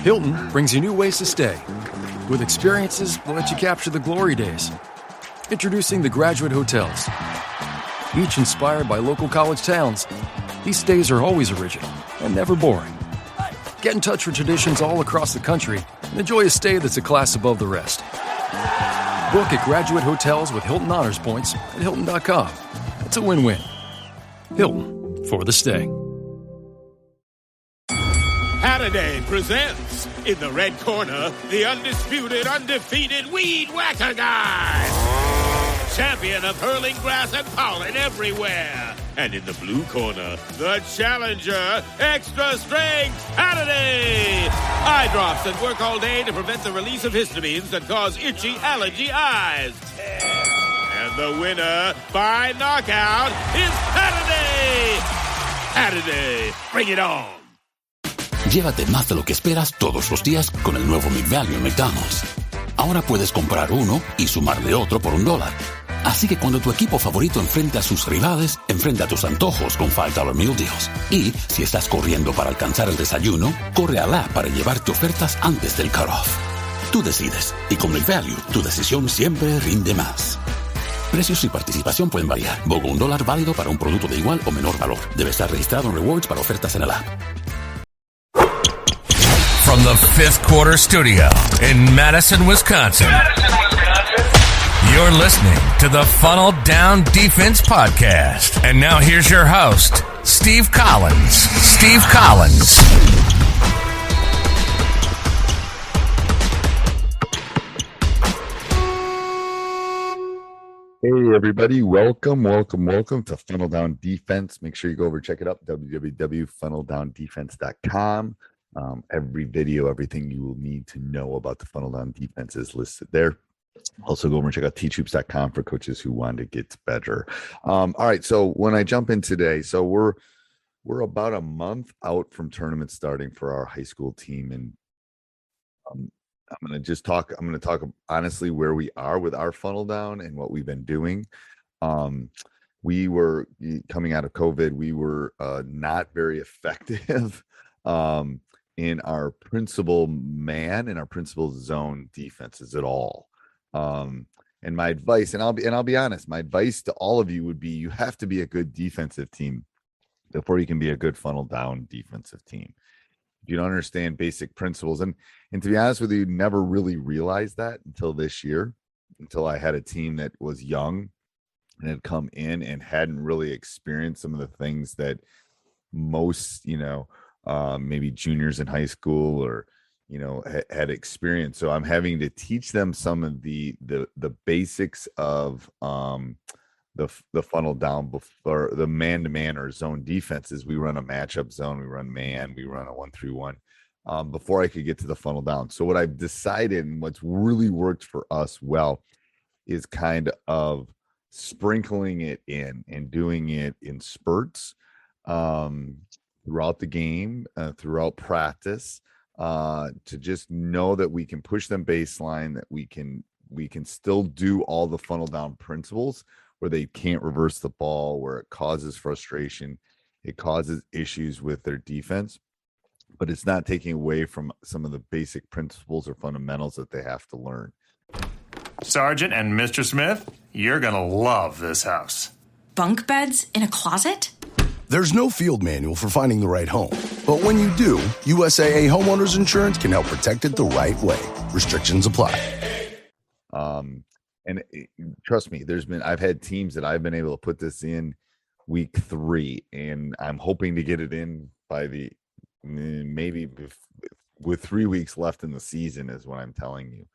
Hilton brings you new ways to stay. With experiences that let you capture the glory days. Introducing the Graduate Hotels. Each inspired by local college towns, these stays are always original and never boring. Get in touch with traditions all across the country and enjoy a stay that's a class above the rest. Book at Graduate Hotels with Hilton Honors Points at Hilton.com. It's a win-win. Hilton, for the stay. Halliday presents, in the red corner, the undisputed, undefeated Weed Whacker Guy. Champion of hurling grass and pollen everywhere. And in the blue corner, the challenger, extra strength Halliday. Eye drops that work all day to prevent the release of histamines that cause itchy allergy eyes. And the winner by knockout is Halliday. Halliday, bring it on. Llévate más de lo que esperas todos los días con el nuevo McValue en McDonald's. Ahora puedes comprar uno y sumarle otro por $1. Así que cuando tu equipo favorito enfrente a sus rivales, enfrenta tus antojos con $5 Meal Deals. Y si estás corriendo para alcanzar el desayuno, corre al app para llevarte ofertas antes del cutoff. Tú decides, y con McValue, tu decisión siempre rinde más. Precios y participación pueden variar. BOGO $1 válido para un producto de igual o menor valor. Debe estar registrado en Rewards para ofertas en el app. From the Fifth Quarter Studio in Madison, Wisconsin. You're listening to the Funnel Down Defense Podcast. And now here's your host, Steve Collins. Steve Collins. Hey, everybody. Welcome to Funnel Down Defense. Make sure you go over and check it out, www.funneldowndefense.com. Every video, everything you will need to know about the Funnel Down Defense is listed there. Also, go over and check out teachhoops.com for coaches who want to get better. All right, so when I jump in today, so we're about a month out from tournament starting for our high school team, and I'm going to talk honestly where we are with our funnel down and what we've been doing. We were coming out of COVID. We were not very effective in our principal man and our principal zone defenses at all. And my advice, and I'll be honest, my advice to all of you would be, you have to be a good defensive team before you can be a good funnel down defensive team. If you don't understand basic principles, and to be honest with you, never really realized that until this year, until I had a team that was young and had come in and hadn't really experienced some of the things that most, maybe juniors in high school or, had experienced. So I'm having to teach them some of the basics of the funnel down before the man-to-man or zone defenses. We run a matchup zone, we run man, we run a 1-3-1 before I could get to the funnel down. So what I've decided and what's really worked for us well is kind of sprinkling it in and doing it in spurts throughout the game, throughout practice, to just know that we can push them baseline, that we can still do all the funnel down principles where they can't reverse the ball, where it causes frustration, it causes issues with their defense, but it's not taking away from some of the basic principles or fundamentals that they have to learn. Sergeant and Mr. Smith, you're going to love this house. Bunk beds in a closet? There's no field manual for finding the right home. But when you do, USAA Homeowners Insurance can help protect it the right way. Restrictions apply. And trust me, I've had teams that I've been able to put this in week 3, and I'm hoping to get it in by maybe with 3 weeks left in the season is what I'm telling you.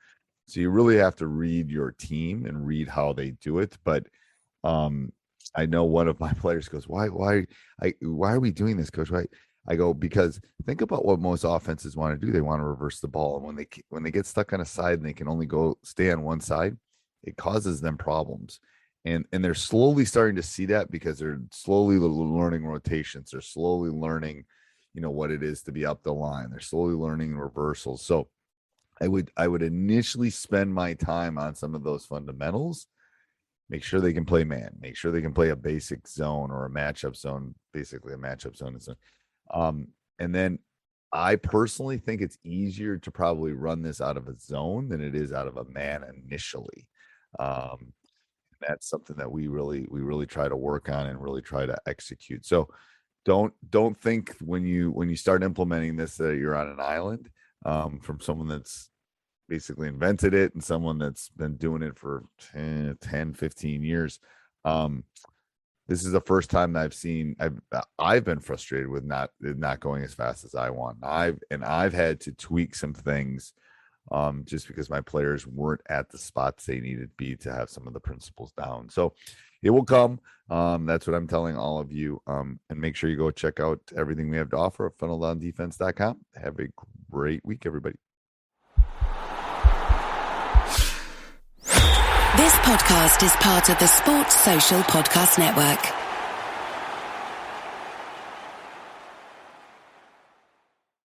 So you really have to read your team and read how they do it. But I know one of my players goes, why are we doing this, Coach? Why? I go, because think about what most offenses want to do. They want to reverse the ball. And when they get stuck on a side and they can only stay on one side, it causes them problems. And they're slowly starting to see that because they're slowly learning rotations. They're slowly learning, what it is to be up the line. They're slowly learning reversals. So I would initially spend my time on some of those fundamentals. Make sure they can play man. Make sure they can play a basic zone or a matchup zone, basically a matchup zone. And then I personally think it's easier to probably run this out of a zone than it is out of a man initially. That's something that we really try to work on and really try to execute. So don't think when you start implementing this that you're on an island, from someone that's basically invented it and someone that's been doing it for 10, 15 years. This is the first time that I've been frustrated with not going as fast as I want. I've had to tweak some things, just because my players weren't at the spots they needed to be to have some of the principles down. So it will come. That's what I'm telling all of you. And make sure you go check out everything we have to offer at funneldowndefense.com. Have a great week, everybody. This podcast is part of the Sports Social Podcast Network.